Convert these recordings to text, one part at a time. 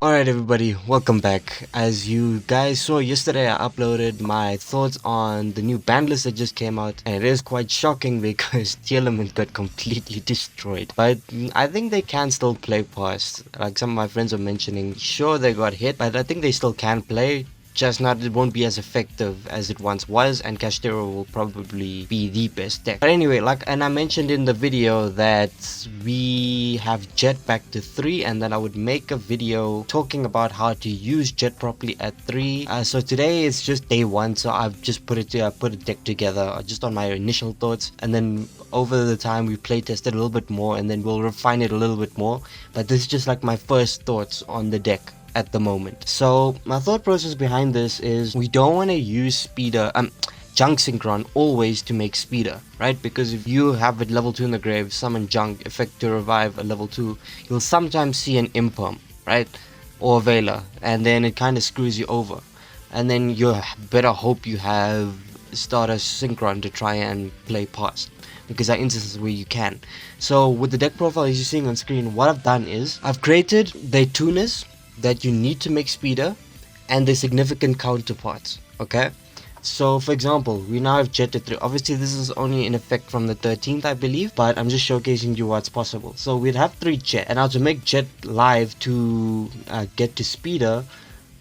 Alright everybody, welcome back. As you guys saw yesterday, I uploaded my thoughts on the new band list that just came out, and it is quite shocking because the element got completely destroyed. But I think they can still play past. Like some of my friends were mentioning, sure they got hit, but I think they still can play. Just not, it won't be as effective as it once was, and Cashtero will probably be the best deck. But anyway, and I mentioned in the video that we have Jet back to 3, and then I would make a video talking about how to use Jet properly at 3. So today is just day 1, so I've just put a deck together just on my initial thoughts, and then over the time we play tested a little bit more, and then we'll refine it a little bit more. But this is just like my first thoughts on the deck at the moment. So my thought process behind this is we don't want to use speeder junk synchron always to make speeder, right? Because if you have it level 2 in the grave, summon junk, effect to revive a level 2, you'll sometimes see an imperm, right? Or a veiler, and then it kind of screws you over. And then you better hope you have starter synchron to try and play past, because there are instances where you can. So with the deck profile as you're seeing on screen, what I've done is I've created the tuners that you need to make speeder and the significant counterparts. Okay, so for example, we now have Jet at 3. Obviously this is only in effect from the 13th, I believe, but I'm just showcasing you what's possible. So we'd have 3 Jet, and now to make Jet live to get to speeder,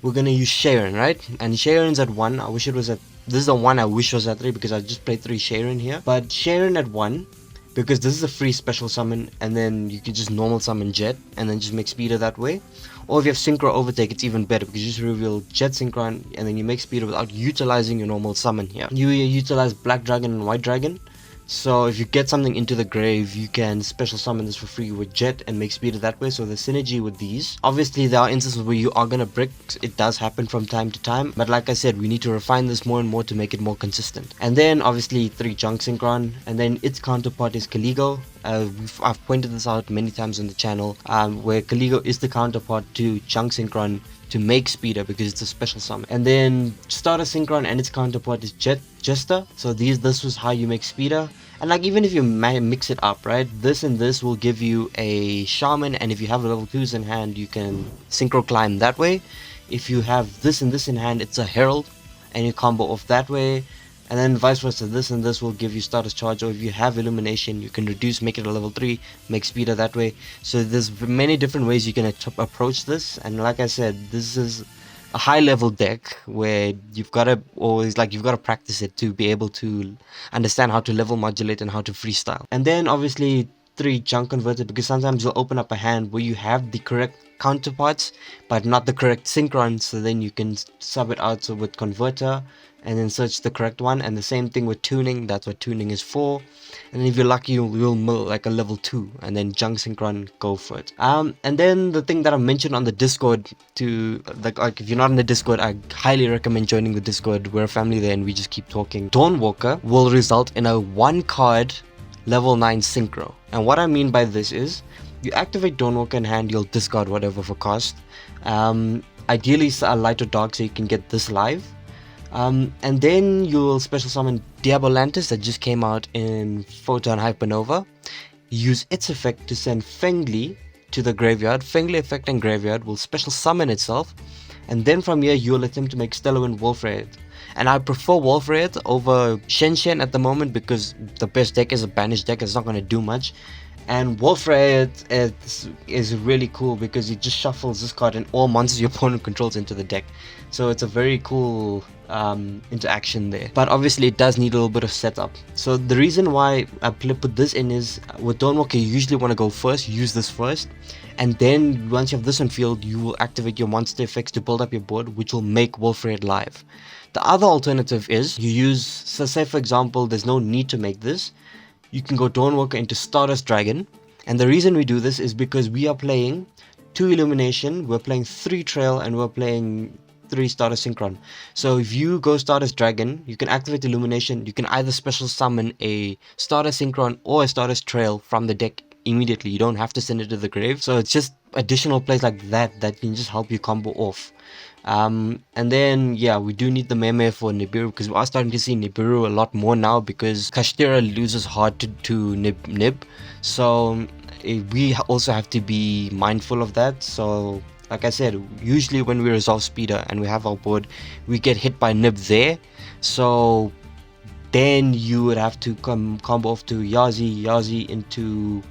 we're gonna use Sharon, right? And Sharon's at 1. I wish it was at, this is the one I wish was at 3 because I just played 3 Sharon here, but Sharon at 1, because this is a free special summon, and then you can just normal summon Jet and then just make speeder that way. Or if you have Synchro overtake, it's even better because you just reveal Jet Synchron and then you make speeder without utilizing your normal summon here. You utilize Black Dragon and White Dragon. So if you get something into the grave, you can special summon this for free with Jet and make speeder that way. So the synergy with these. Obviously there are instances where you are gonna brick. It does happen from time to time, but like I said, we need to refine this more and more to make it more consistent. And then obviously 3 Junk Synchron, and then its counterpart is Caligo. I've pointed this out many times on the channel, where Caligo is the counterpart to Junk Synchron to make speeder because it's a special summon. And then starter synchron and its counterpart is Jester. So this was how you make speeder. And like even if you mix it up, right, this and this will give you a shaman, and if you have level 2s in hand, you can synchro climb that way. If you have this and this in hand, it's a herald and you combo off that way. And then vice versa, this and this will give you status charge, or if you have illumination, you can reduce, make it a level 3, make speeder that way. So there's many different ways you can approach this, and like I said, this is a high level deck where you've got to always, like, you've got to practice it to be able to understand how to level modulate and how to freestyle. And then obviously 3 junk converter, because sometimes you'll open up a hand where you have the correct counterparts but not the correct synchron, so then you can sub it out with converter and then search the correct one. And the same thing with tuning, that's what tuning is for. And if you're lucky, you'll mill like a level 2 and then junk synchron, go for it. And then the thing that I mentioned on the Discord, to like if you're not in the Discord, I highly recommend joining the Discord. We're a family there and we just keep talking. Dawnwalker will result in a 1 card level 9 synchro. And what I mean by this is you activate Dawnwalker in hand, you'll discard whatever for cost. Ideally a light or dark so you can get this live. And then you'll special summon Diabolantis that just came out in Photon Hypernova. Use its effect to send Fengli to the graveyard. Fengli effect and graveyard will special summon itself, and then from here you'll attempt to make Stellarwind Wolfrayet. And I prefer Wolfrayet over Shen at the moment because the best deck is a banished deck. It's not going to do much. And Wolfrayet is really cool because it just shuffles this card and all monsters your opponent controls into the deck. So it's a very cool interaction there. But obviously it does need a little bit of setup. So the reason why I put this in is with Dawnwalker, you usually want to go first, use this first. And then once you have this on field, you will activate your monster effects to build up your board, which will make Wolfrayet live. The other alternative is you use, so say for example, there's no need to make this. You can go Dawnwalker into Stardust Dragon. And the reason we do this is because we are playing 2 Illumination, we're playing 3 Trail, and we're playing 3 Stardust Synchron. So if you go Stardust Dragon, you can activate Illumination. You can either special summon a Stardust Synchron or a Stardust Trail from the deck immediately. You don't have to send it to the grave. So it's just additional plays like that can just help you combo off. And then yeah, we do need the meme for Nibiru because we are starting to see Nibiru a lot more now because Kashtira loses hard to Nib. So we also have to be mindful of that. So like I said, usually when we resolve speeder and we have our board, we get hit by nib there. So then you would have to combo off to Yazi into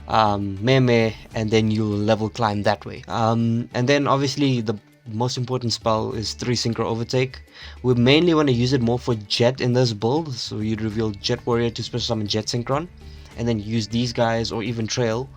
Meme, and then you'll level climb that way. And then obviously the most important spell is 3 Synchro Overtake. We mainly want to use it more for Jet in this build, so you'd reveal Jet Warrior to special summon Jet Synchron, and then use these guys or even Trail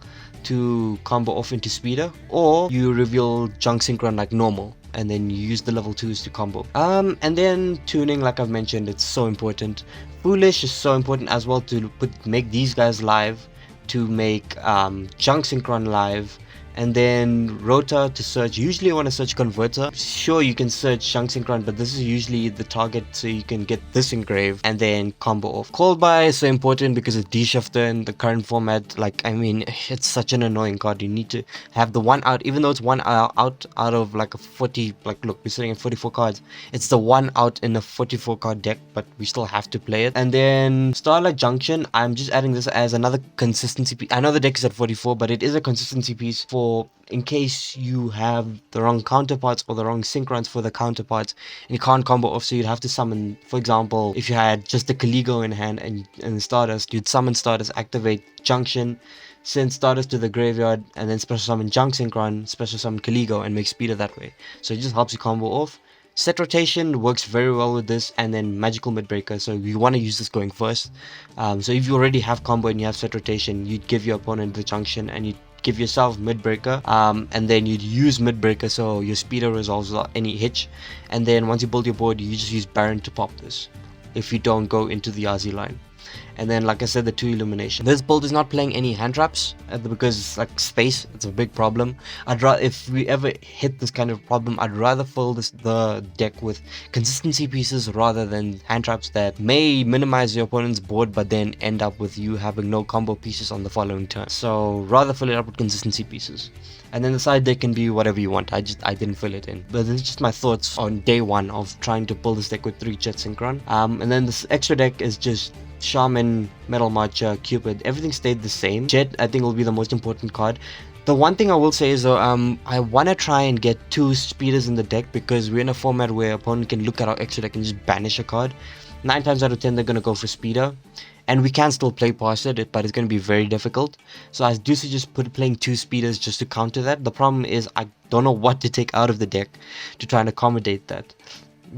to combo off into Speeder, or you reveal Junk Synchron like normal and then you use the level 2s to combo. And then tuning, like I've mentioned, it's so important. Foolish is so important as well to make these guys live, to make Junk Synchron live, and then Rota to search. Usually I want to search Converter. Sure, you can search Junk Synchron, but this is usually the target so you can get this engraved and then combo off. Call by is so important because it's D-shifter in the current format. Like, I mean, it's such an annoying card. You need to have the one out, even though it's one out of like a 40, like look, we're sitting at 44 cards. It's the one out in a 44 card deck, but we still have to play it. And then Starlight Junction, I'm just adding this as another consistency piece. I know the deck is at 44, but it is a consistency piece for in case you have the wrong counterparts or the wrong Synchrons for the counterparts and you can't combo off, so you'd have to summon, for example, if you had just the Caligo in hand and Stardust, you'd summon Stardust, activate Junction, send Stardust to the graveyard, and then special summon Junk Synchron, special summon Caligo, and make speeder that way. So it just helps you combo off. Set rotation works very well with this, and then magical midbreaker, so you want to use this going first. So if you already have combo and you have set rotation, you'd give your opponent the junction and you'd give yourself midbreaker, and then you'd use midbreaker so your speeder resolves without any hitch. And then once you build your board, you just use Baron to pop this if you don't go into the Yazi line. And then, like I said, the 2 illumination. This build is not playing any hand traps because it's like space. It's a big problem. I'd rather, if we ever hit this kind of problem, I'd rather fill the deck with consistency pieces rather than hand traps that may minimize your opponent's board but then end up with you having no combo pieces on the following turn. So rather fill it up with consistency pieces. And then the side deck can be whatever you want. I didn't fill it in. But this is just my thoughts on day 1 of trying to pull this deck with 3 Jet Synchron. And then this extra deck is just Shaman, Metal Marcher, Cupid. Everything stayed the same. Jet, I think, will be the most important card. The one thing I will say is though, I want to try and get 2 speeders in the deck because we're in a format where opponent can look at our extra deck and just banish a card. 9 times out of 10 they're going to go for speeder. And we can still play past it, but it's going to be very difficult. So I do suggest playing 2 speeders just to counter that. The problem is I don't know what to take out of the deck to try and accommodate that,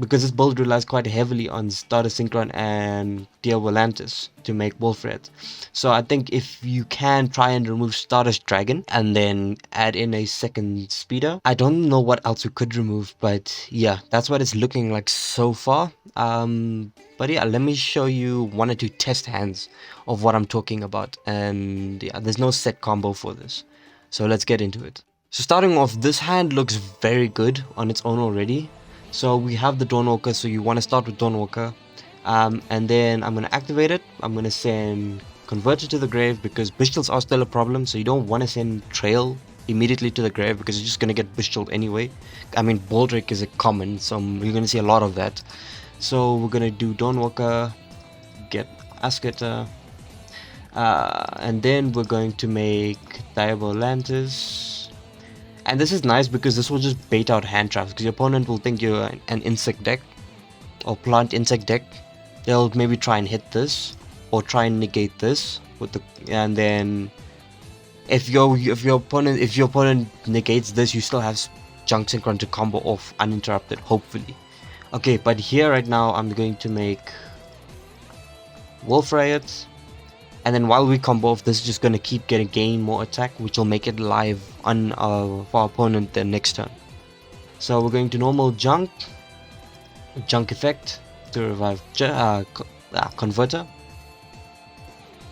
because this build relies quite heavily on Stardust Synchron and Doolabh to make Wolfred. So I think if you can try and remove Stardust Dragon and then add in a second speeder, I don't know what else we could remove, but yeah, that's what it's looking like so far. But yeah, let me show you 1 or 2 test hands of what I'm talking about. And yeah, there's no set combo for this, so let's get into it. So starting off, this hand looks very good on its own already. So we have the Dawnwalker, so you want to start with Dawnwalker, and then I'm going to activate it. I'm going to send Converter to the grave because Bishtills are still a problem, so you don't want to send Trail immediately to the grave because you're just going to get Bishtilled anyway. I mean, Baldrick is a common, so you're going to see a lot of that. So we're going to do Dawnwalker, get Asketer, and then we're going to make Diabolantis. And this is nice because this will just bait out hand traps, because your opponent will think you're an insect deck or plant insect deck. They'll maybe try and hit this or try and negate this with the, and then if your opponent negates this, you still have Junk Synchron to combo off uninterrupted, hopefully. Okay, but here right now I'm going to make Wolf Riot. And then while we combo off, this is just going to keep gain more attack, which will make it live on for our opponent the next turn. So we're going to normal Junk effect to revive Converter.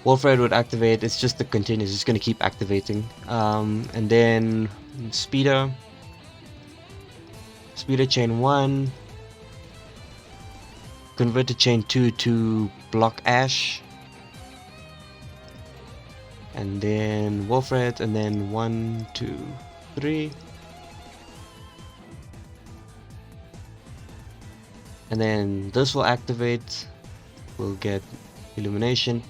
Wolfred would activate, it's just the continuous, it's going to keep activating. And then Speeder chain 1, Converter chain 2 to block Ash. And then Wolfred, and then 1, 2, 3. And then this will activate. We'll get Illumination.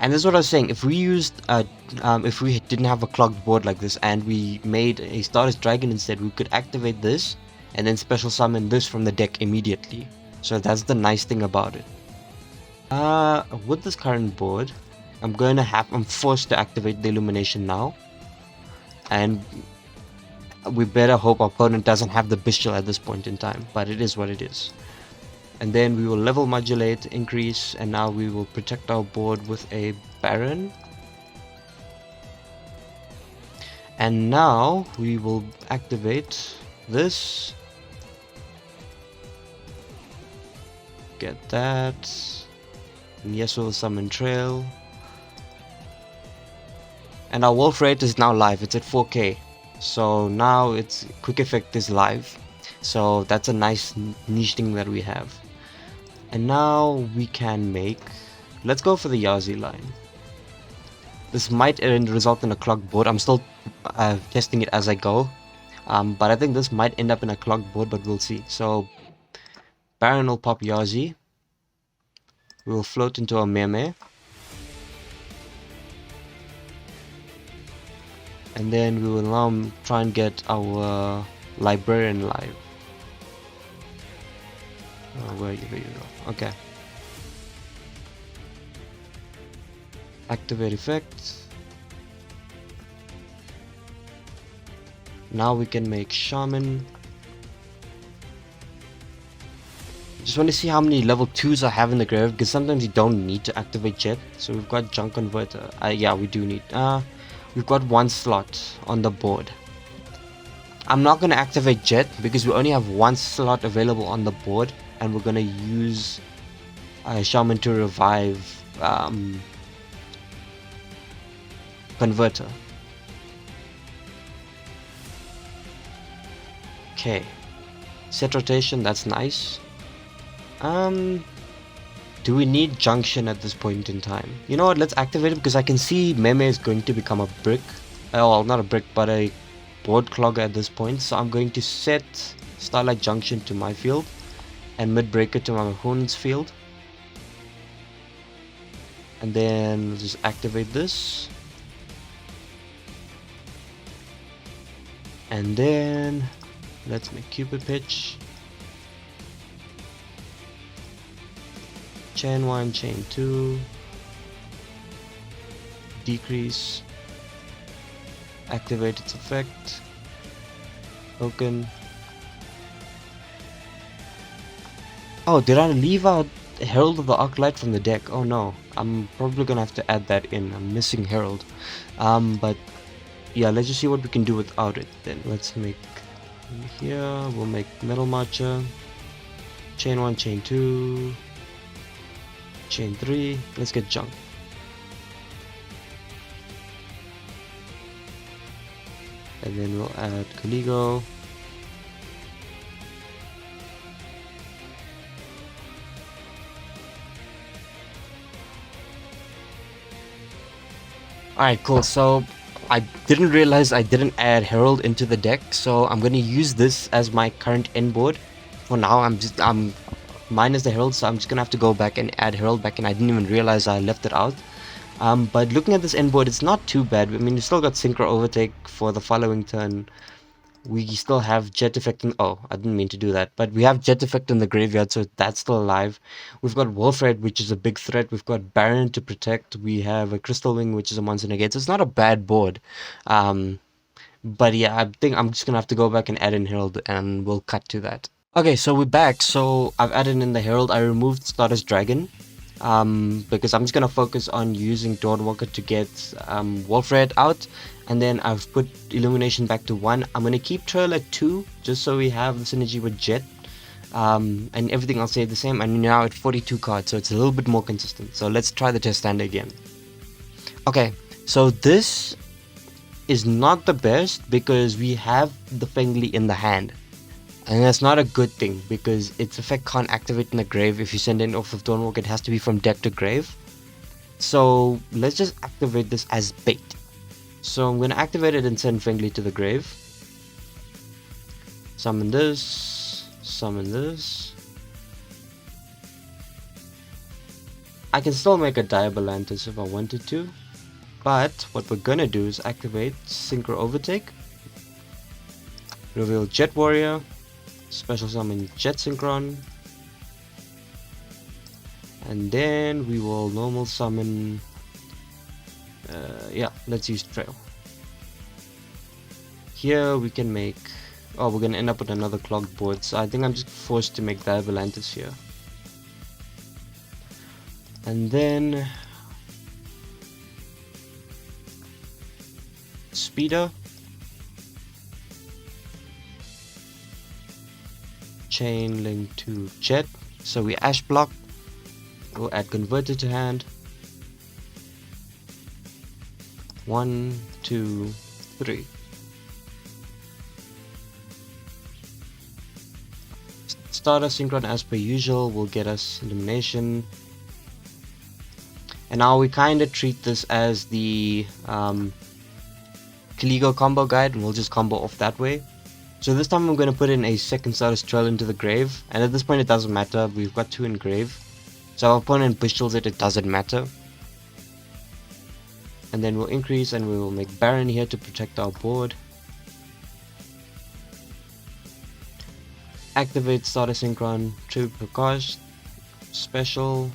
And this is what I was saying. If we used, if we didn't have a clogged board like this, and we made a Stardust Dragon instead, we could activate this, and then special summon this from the deck immediately. So that's the nice thing about it. With this current board, I'm forced to activate the Illumination now. And we better hope our opponent doesn't have the Bestial at this point in time, but it is what it is. And then we will level modulate, increase, and now we will protect our board with a Baron. And now we will activate this. Get that. And yes, we'll summon Trail. And our Wolf Rate is now live. It's at 4k. So now its quick effect is live. So that's a nice niche thing that we have. And now we can make... Let's go for the Yazi line. This might result in a clogged board. I'm still testing it as I go. But I think this might end up in a clogged board, but we'll see. So Baron will pop Yazi. We will float into a Meme. And then we will now try and get our Librarian live. Oh, where you go? Okay. Activate effect. Now we can make Shaman. Just want to see how many level 2s I have in the grave, because sometimes you don't need to activate Jet. So we've got Junk Converter. Yeah, we do need. We've got one slot on the board. I'm not going to activate Jet because we only have one slot available on the board, and we're going to use Shaman to revive Converter. Okay. Set rotation, that's nice. Do we need Junction at this point in time? You know what, let's activate it because I can see Meme is going to become a brick. Well, not a brick, but a board clogger at this point. So I'm going to set Starlight Junction to my field and Midbreaker to my opponent's field. And then we'll just activate this. And then let's make Cupid Pitch. Chain 1, chain 2, decrease, activate its effect, token. Oh, did I leave out Herald of the Arclight from the deck? Oh no, I'm probably gonna have to add that in. I'm missing Herald. But yeah, let's just see what we can do without it then. Let's make here, we'll make Metal Marcher, chain 1, chain 2, chain 3, let's get Junk. And then we'll add Caligo. Alright, cool. So I didn't realize I didn't add Herald into the deck, so I'm gonna use this as my current end board. For now, I'm minus the Herald, so I'm just gonna have to go back and add Herald back, and I didn't even realize I left it out. But looking at this end board, it's not too bad. I mean, we still got Synchro Overtake for the following turn. We still have Jet Effect in... Oh, I didn't mean to do that. But we have Jet Effect in the graveyard, so that's still alive. We've got Wolfred, which is a big threat. We've got Baron to protect. We have a Crystal Wing, which is a monster negate. So it's not a bad board. But yeah, I think I'm just gonna have to go back and add in Herald, and we'll cut to that. Okay, so we're back. So I've added in the Herald. I removed Stardust Dragon. Because I'm just gonna focus on using Dawnwalker to get Wolfred out, and then I've put Illumination back to 1. I'm gonna keep Trail at 2 just so we have the synergy with Jet, and everything else stay the same. And now at 42 cards, so it's a little bit more consistent. So let's try the test stand again. Okay, so this is not the best because we have the Fengli in the hand. And that's not a good thing because its effect can't activate in the grave. If you send it off of Dawnwalk, it has to be from deck to grave. So let's just activate this as bait. So I'm going to activate it and send Fengli to the grave. Summon this. Summon this. I can still make a Diabolantis if I wanted to, but what we're gonna do is activate Synchro Overtake, reveal Jet Warrior, special summon Jet Synchron, and then we will normal summon, yeah, let's use Trail. Here we can make, oh, we're gonna end up with another clogged board, so I think I'm just forced to make Diabolantis here. And then Speeder, chain link to Jet, so we Ash block, we'll add Converter to hand. 1, 2, 3. Starter Synchron as per usual will get us elimination. And now we kind of treat this as the Kaligo combo guide, and we'll just combo off that way. So this time I'm going to put in a second Stardust Trail into the grave, and at this point it doesn't matter, we've got 2 in grave. So our opponent bushels it, it doesn't matter. And then we'll increase and we will make Baron here to protect our board. Activate Starter Synchron, Tribute Prakash, special,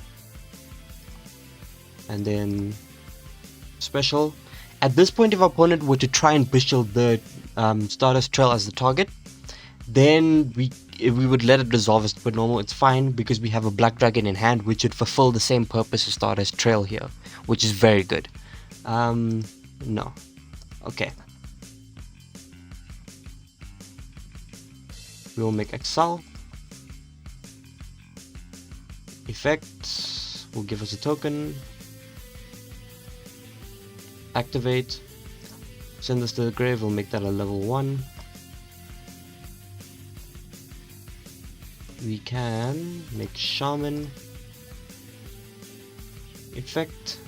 and then special. At this point, if our opponent were to try and bushel the Stardust Trail as the target, then we would let it resolve as per normal. It's fine because we have a Black Dragon in hand, which would fulfill the same purpose as Stardust Trail here, which is very good. No. Okay. We will make Excel. Effect will give us a token. Activate. Send this to the grave, we'll make that a level 1. We can make Shaman. Effect.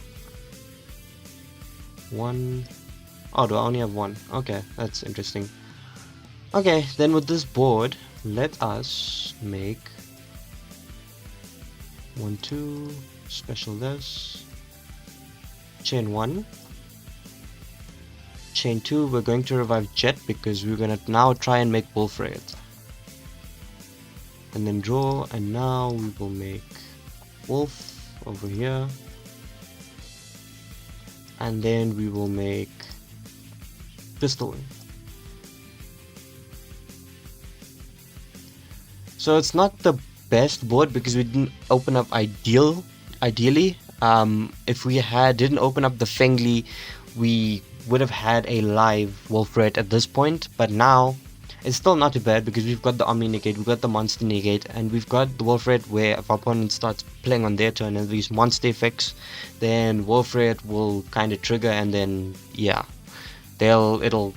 1. Oh, do I only have 1? Okay, that's interesting. Okay, then with this board, let us make 1, 2, special this, chain 1, chain 2, we're going to revive Jet because we're going to now try and make Wolf Riot. And then draw, and now we will make Wolf over here. And then we will make Pistol Wing. So it's not the best board because we didn't open up ideally. If we didn't open up the Fengli, we would have had a live Wolf Red at this point. But now it's still not too bad because we've got the Omni Negate, we've got the Monster Negate, and we've got the Wolf Red where if our opponent starts playing on their turn and these monster effects, then Wolf Red will kind of trigger, and then yeah, it'll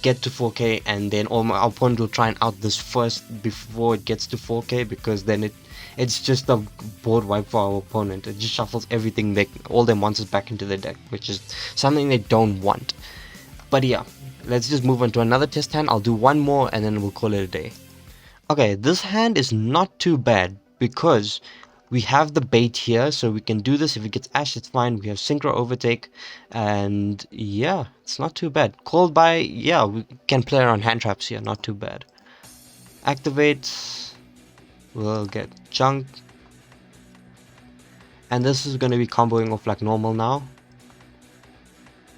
get to 4k, and then our opponent will try and out this first before it gets to 4k, because then it's just a board wipe for our opponent. It just shuffles everything, all their monsters back into the deck, which is something they don't want. But yeah, let's just move on to another test hand. I'll do one more and then we'll call it a day. Okay, this hand is not too bad because we have the bait here, so we can do this. If it gets Ash, it's fine. We have Synchro Overtake, and yeah, it's not too bad. Called by, yeah, we can play around hand traps here, not too bad. Activate, we'll get Junk, and this is going to be comboing off like normal now.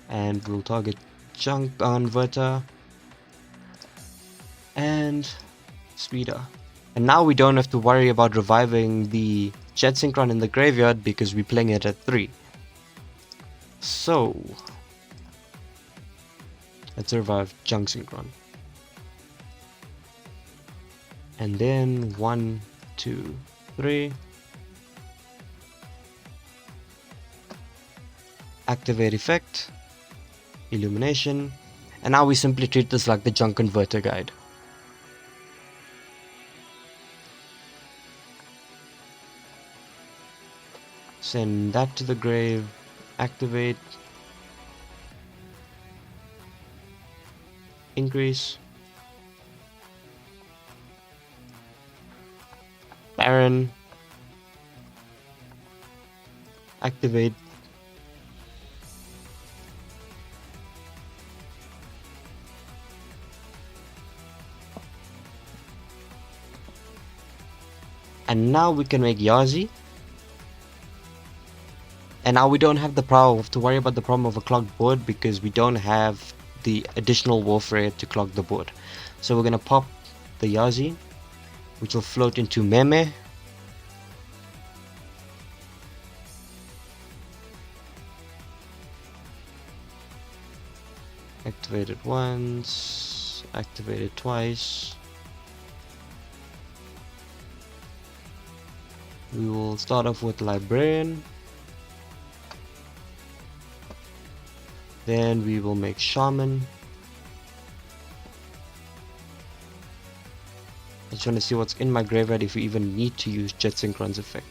And we'll target Junk Converter and Speeder. And now we don't have to worry about reviving the Jet Synchron in the graveyard because we're playing it at 3. So let's revive Junk Synchron. And then 1, 2, 3. Activate effect, illumination, and now we simply treat this like the Junk Converter guide. Send that to the grave, activate, increase, Baron, Activate. And now we can make Yazi. And now we don't have the problem to worry about the problem of a clogged board because we don't have the additional warfare to clog the board. So we're gonna pop the Yazi, which will float into Meme. Activate it once, activate it twice. We will start off with Librarian. Then we will make Shaman. I just want to see what's in my graveyard if we even need to use Jet Synchron's effect.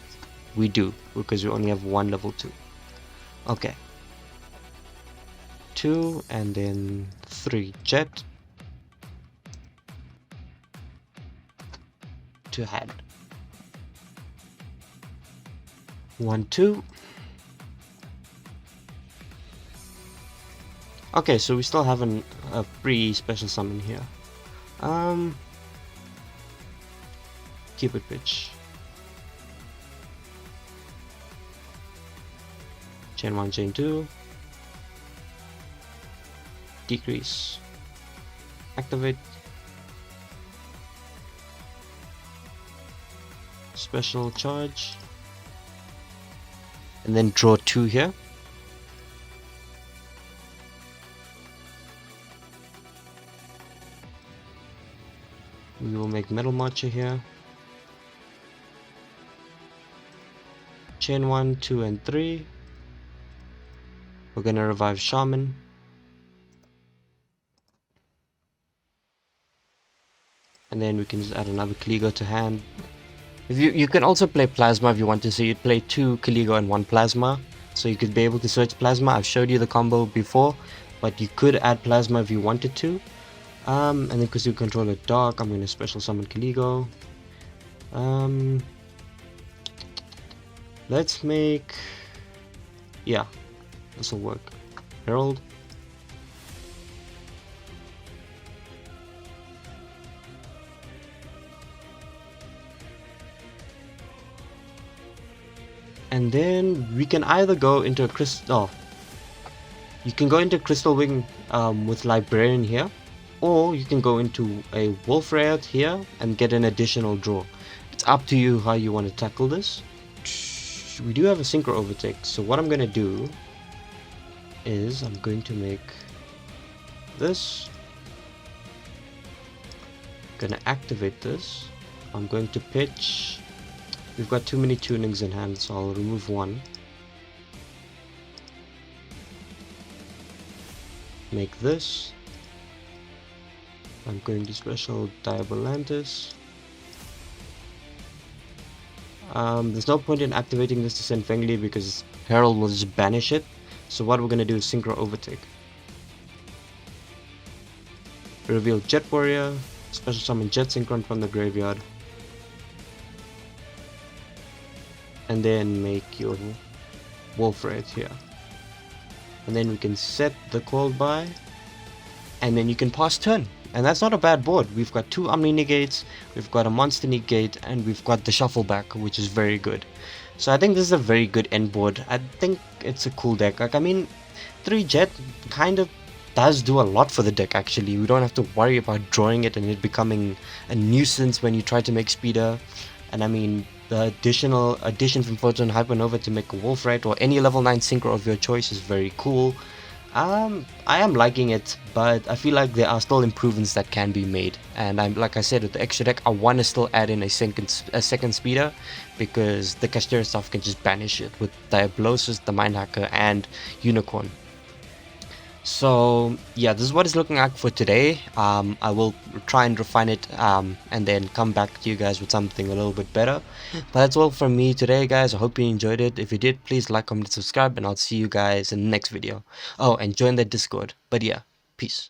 We do, because we only have one level 2. Okay. 2 and then 3 Jet. To hand. 1, 2. Okay, so we still have a free special summon here. Cupid pitch. Chain 1, chain 2. Decrease. Activate. Special charge. And then draw 2 here. We will make Metal Marcher here. Chain 1, 2, and 3. We're gonna revive Shaman. And then we can just add another Kaligo to hand. If you can also play Plasma if you want to, so you'd play 2 Kaligo and 1 Plasma. So you could be able to search Plasma. I've showed you the combo before, but you could add Plasma if you wanted to. And then because you control a Dark, I'm going to special summon Kaligo. Let's make... yeah, this will work. Herald. And then we can either go into a crystal. You can go into Crystal Wing with Librarian here, or you can go into a Wolf Riot here and get an additional draw. It's up to you how you want to tackle this. We do have a Synchro Overtake, so what I'm going to do is I'm going to make this. I'm going to activate this. I'm going to pitch. We've got too many tunings in hand, so I'll remove one. Make this. I'm going to special Diabolantis. There's no point in activating this to send Fengli because Herald will just banish it. So what we're going to do is Synchro Overtake. Reveal Jet Warrior, special summon Jet Synchron from the graveyard. And then make your Wolf right here. And then we can set the call by. And then you can pass turn. And that's not a bad board. We've got 2 Omni Negates, we've got a Monster Negate, and we've got the Shuffle back, which is very good. So I think this is a very good end board. I think it's a cool deck. Like, I mean, 3 Jet kind of does do a lot for the deck actually. We don't have to worry about drawing it and it becoming a nuisance when you try to make Speeder. And I mean, the addition from Photon Hypernova to make a Wolf Right or any level 9 Synchro of your choice is very cool. I am liking it, but I feel like there are still improvements that can be made. And I'm like I said, with the extra deck, I want to still add in a second Speeder because the Kashtira stuff can just banish it with Diablosis, the Mind Hacker, and Unicorn. So yeah, this is what it's looking like for today. I will try and refine it and then come back to you guys with something a little bit better. But that's all from me today, guys. I hope you enjoyed it. If you did, please like, comment, subscribe, and I'll see you guys in the next video. Oh, and join the Discord. But yeah, peace.